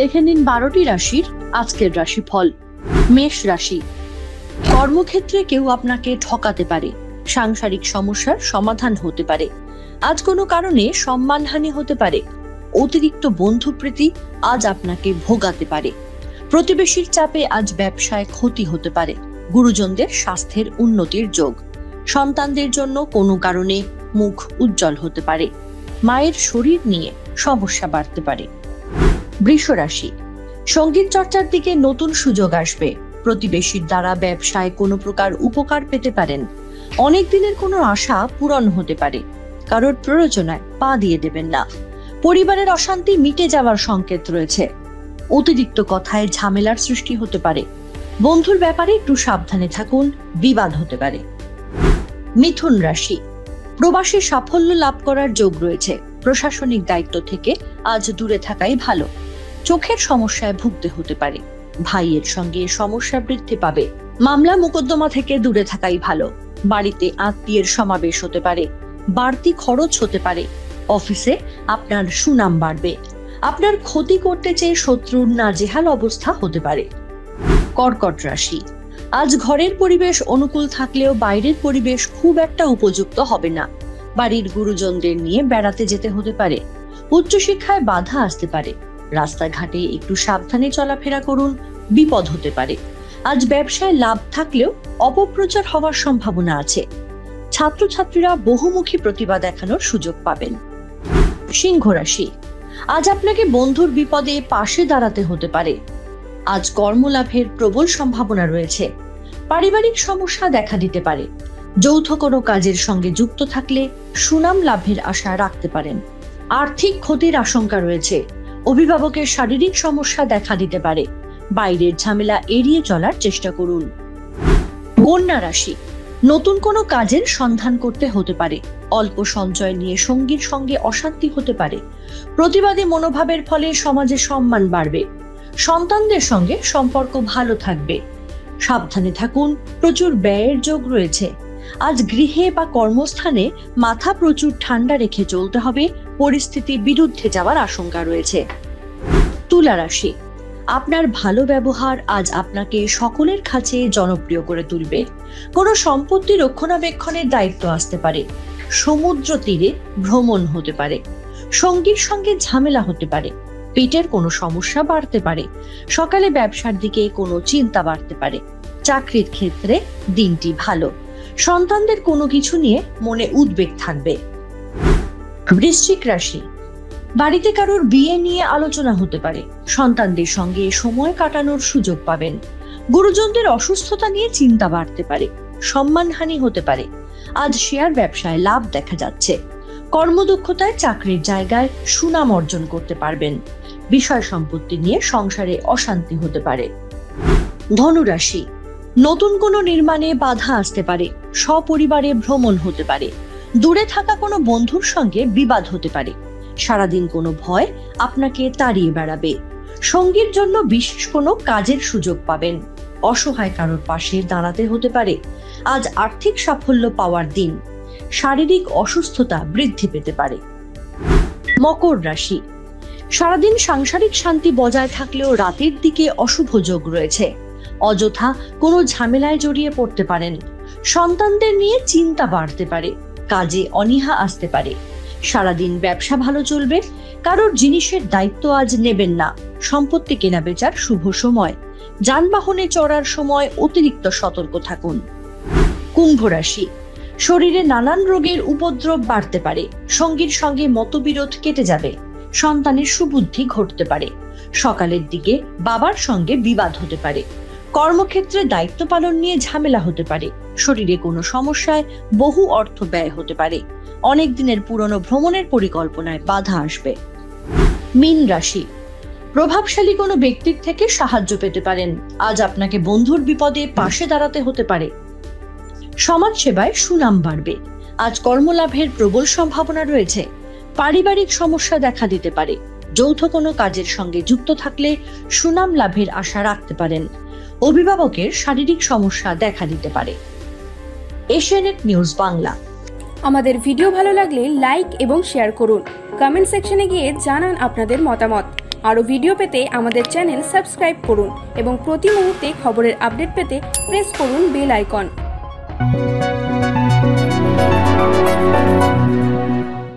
দেখে নিন 12টি রাশির আজকের রাশিফল। মেষ রাশি, কর্মক্ষেত্রে কেউ আপনাকে ঠকাতে পারে, সাংসারিক সমস্যার সমাধান হতে পারে। আজ কোনো কারণে সম্মানহানি হতে পারে, অতিরিক্ত বন্ধুপ্রীতি আজ আপনাকে ভোগাতে পারে। প্রতিবেশীর চাপে আজ ব্যবসায় ক্ষতি হতে পারে। গুরুজনদের স্বাস্থ্যের উন্নতির যোগ। সন্তানদের জন্য কোনো কারণে মুখ উজ্জ্বল হতে পারে। মায়ের শরীর নিয়ে সমস্যা বাড়তে পারে। বৃষ রাশি, সঙ্গীত চর্চার দিকে নতুন সুযোগ আসবে। প্রতিবেশীর দ্বারা ব্যবসায় কোনো প্রকার উপকার পেতে পারেন। অনেক দিনের কোনো আশা পূরণ হতে পারে। কারোর প্ররোচনায় পা দিয়ে দেবেন না। পরিবারের অশান্তি মিটে যাওয়ার সংকেত রয়েছে। অতিরিক্ত কথায় ঝামেলার সৃষ্টি হতে পারে। বন্ধুর ব্যাপারে একটু সাবধানে থাকুন, বিবাদ হতে পারে। মিথুন রাশি, প্রবাসে সাফল্য লাভ করার যোগ রয়েছে। প্রশাসনিক দায়িত্ব থেকে আজ দূরে থাকাই ভালো। চোখের সমস্যায় ভুগতে হতে পারে। ভাইয়ের সঙ্গে সমস্যা বৃদ্ধি পাবে। মামলা মোকদ্দমা থেকে দূরে থাকাই ভালো। বাড়িতে আত্মীয়ের সমাবেশ হতে পারে। বাড়তি খরচ হতে পারে। অফিসে আপনার সুনাম বাড়বে। আপনার ক্ষতি করতে চেয়ে শত্রুর নাজেহাল অবস্থা হতে পারে। কর্কট রাশি, আজ ঘরের পরিবেশ অনুকূল থাকলেও বাইরের পরিবেশ খুব একটা উপযুক্ত হবে না। বাড়ির গুরুজনদের নিয়ে বেড়াতে যেতে হতে পারে। উচ্চশিক্ষায় বাধা আসতে পারে। রাস্তাঘাটে একটু সাবধানে চলাফেরা করুন, বিপদ হতে পারে। আজ ব্যবসায় লাভ থাকলেও অপপ্রচার হওয়ার সম্ভাবনা আছে। ছাত্রছাত্রীরা বহুমুখী প্রতিভা দেখানোর সুযোগ পাবেন। সিংহ রাশি, আজ আপনাকে বন্ধুর বিপদে পাশে দাঁড়াতে হতে পারে। আজ কর্মলাভের প্রবল সম্ভাবনা রয়েছে। পারিবারিক সমস্যা দেখা দিতে পারে। যৌথ কোনো কাজের সঙ্গে যুক্ত থাকলে সুনাম লাভের আশা রাখতে পারেন। আর্থিক ক্ষতির আশঙ্কা রয়েছে। অভিভাবকের শারীরিক সমস্যা দেখা দিতে পারে। বাইরের ঝামেলা এড়িয়ে চলার চেষ্টা করুন। কন্যা রাশি, নতুন কোনো কাজের সন্ধান করতে হতে পারে। অল্প সঞ্চয় নিয়ে সঙ্গীর সঙ্গে অশান্তি হতে পারে। প্রতিবাদী মনোভাবের ফলে সমাজে সম্মান বাড়বে। সন্তানদের সঙ্গে সম্পর্ক ভালো থাকবে। সাবধানে থাকুন, প্রচুর ব্যয়ের যোগ রয়েছে। আজ গৃহে বা কর্মস্থানে মাথা প্রচুর ঠান্ডা রেখে চলতে হবে। পরিস্থিতি বিরুদ্ধে যাওয়ার আশঙ্কা রয়েছে। তুলা রাশি, আপনার ভালো ব্যবহার আজ আপনাকে সকলের কাছে জনপ্রিয় করে তুলবে। কোনো সম্পত্তি রক্ষণাবেক্ষণের দায়িত্ব আসতে পারে। সমুদ্র তীরে ভ্রমণ হতে পারে। সঙ্গীর সঙ্গে ঝামেলা হতে পারে। পেটের কোনো সমস্যা বাড়তে পারে। সকালে ব্যবসার দিকে কোনো চিন্তা বাড়তে পারে। চাকরির ক্ষেত্রে দিনটি ভালো। সন্তানদের কোনো কিছু নিয়ে মনে উদ্বেগ থাকবে। বৃশ্চিক রাশি, বাড়িতে কারোর বিয়ে নিয়ে আলোচনা হতে পারে। সন্তানদের সঙ্গে সময় কাটানোর সুযোগ পাবেন। গুরুজনদের অসুস্থতা নিয়ে চিন্তা বাড়তে পারে। সম্মানহানি হতে পারে। আজ শেয়ার ব্যবসায় লাভ দেখা যাচ্ছে। কর্মদক্ষতায় চাকরির জায়গায় সুনাম অর্জন করতে পারবেন। বিষয় সম্পত্তি নিয়ে সংসারে অশান্তি হতে পারে। ধনু রাশি, নতুন কোনো নির্মাণে বাধা আসতে পারে। সপরিবারে ভ্রমণ হতে পারে। দূরে থাকা কোনো বন্ধুর সঙ্গে বিবাদ হতে পারে। সারাদিন কোনো ভয় আপনাকে তাড়িয়ে বেড়াবে। সঙ্গীর জন্য বিশেষ কোনো কাজের সুযোগ পাবেন। অসহায় কারোর পাশে দাঁড়াতে হতে পারে। আজ আর্থিক সাফল্য পাওয়ার দিন। শারীরিক অসুস্থতা বৃদ্ধি পেতে পারে। মকর রাশি, সারাদিন সাংসারিক শান্তি বজায় থাকলেও রাতের দিকে অশুভ যোগ রয়েছে। অযথা কোনো ঝামেলায় জড়িয়ে পড়তে পারেন। সন্তানদের নিয়ে চিন্তা বাড়তে পারে। কাজে অনীহা আসতে পারে। সারাদিন ব্যবসা ভালো চলবে। কারোর জিনিসের দায়িত্ব আজ নেবেন না। সম্পত্তি কেনা বেচার শুভ সময়। যানবাহনে চড়ার সময় অতিরিক্ত সতর্ক থাকুন। কুম্ভ রাশি, শরীরে নানান রোগের উপদ্রব বাড়তে পারে। সঙ্গীর সঙ্গে মতবিরোধ কেটে যাবে। সন্তানের সুবুদ্ধি ঘটতে পারে। সকালের দিকে বাবার সঙ্গে বিবাদ হতে পারে। কর্মক্ষেত্রে দায়িত্ব পালন নিয়ে ঝামেলা হতে পারে। শরীরে কোনো সমস্যায় বহু অর্থ ব্যয় হতে পারে। অনেক দিনের পুরনো ভ্রমণের পরিকল্পনায় বাধা আসবে। মীন রাশি, প্রভাবশালী কোনো ব্যক্তির থেকে সাহায্য পেতে পারেন। আজ আপনাকে বন্ধুর বিপদে পাশে দাঁড়াতে হতে পারে। সমাজ সেবায় সুনাম বাড়বে। আজ কর্মলাভের প্রবল সম্ভাবনা রয়েছে। পারিবারিক সমস্যা দেখা দিতে পারে। যৌথ কোনো কাজের সঙ্গে যুক্ত থাকলে সুনাম লাভের আশা রাখতে পারেন। অভিভাবকের শারীরিক সমস্যা দেখা দিতে পারে। এশিয়ানেট নিউজ বাংলা। আমাদের ভিডিও ভালো লাগলে লাইক এবং শেয়ার করুন। কমেন্ট সেকশনে গিয়ে জানান আপনাদের মতামত। আরও ভিডিও পেতে আমাদের চ্যানেল সাবস্ক্রাইব করুন এবং প্রতি মুহূর্তে খবরের আপডেট পেতে প্রেস করুন বেল আইকন।